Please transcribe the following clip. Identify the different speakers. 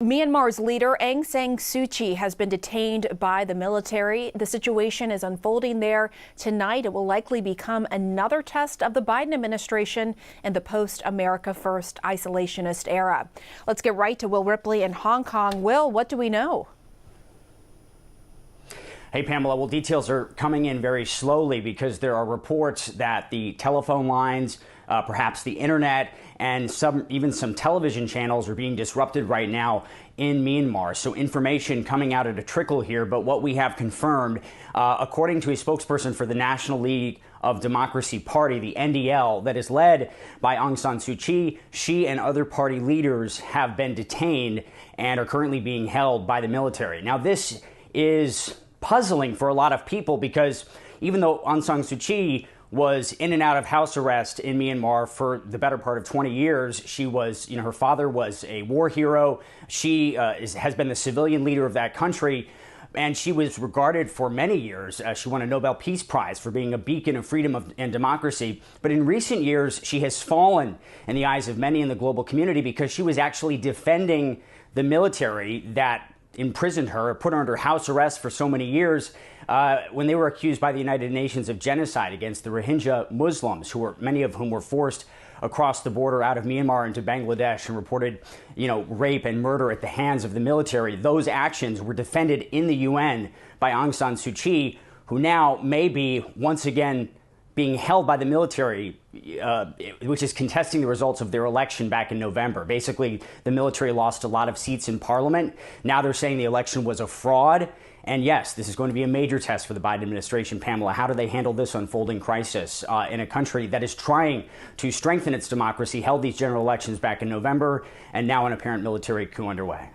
Speaker 1: Myanmar's leader, Aung San Suu Kyi, has been detained by the military. The situation is unfolding there tonight. It will likely become another test of the Biden administration in the post-America First isolationist era. Let's get right to Will Ripley in Hong Kong. Will, what do we know?
Speaker 2: Hey, Pamela. Well, details are coming in very slowly because there are reports that the telephone lines, perhaps the internet, and even some television channels are being disrupted right now in Myanmar. So information coming out at a trickle here. But what we have confirmed, according to a spokesperson for the National League of Democracy Party, the NDL, that is led by Aung San Suu Kyi, she and other party leaders have been detained and are currently being held by the military. Now, this is puzzling for a lot of people because even though Aung San Suu Kyi was in and out of house arrest in Myanmar for the better part of 20 years. She was, her father was a war hero. She has been the civilian leader of that country. And she was regarded for many years. She won a Nobel Peace Prize for being a beacon of freedom and democracy. But in recent years, she has fallen in the eyes of many in the global community because she was actually defending the military that imprisoned her, put her under house arrest for so many years when they were accused by the United Nations of genocide against the Rohingya Muslims, many of whom were forced across the border out of Myanmar into Bangladesh and reported, rape and murder at the hands of the military. Those actions were defended in the UN by Aung San Suu Kyi, who now may be once again being held by the military, which is contesting the results of their election back in November. Basically, the military lost a lot of seats in parliament. Now they're saying the election was a fraud. And yes, this is going to be a major test for the Biden administration. Pamela, how do they handle this unfolding crisis in a country that is trying to strengthen its democracy, held these general elections back in November, and now an apparent military coup underway?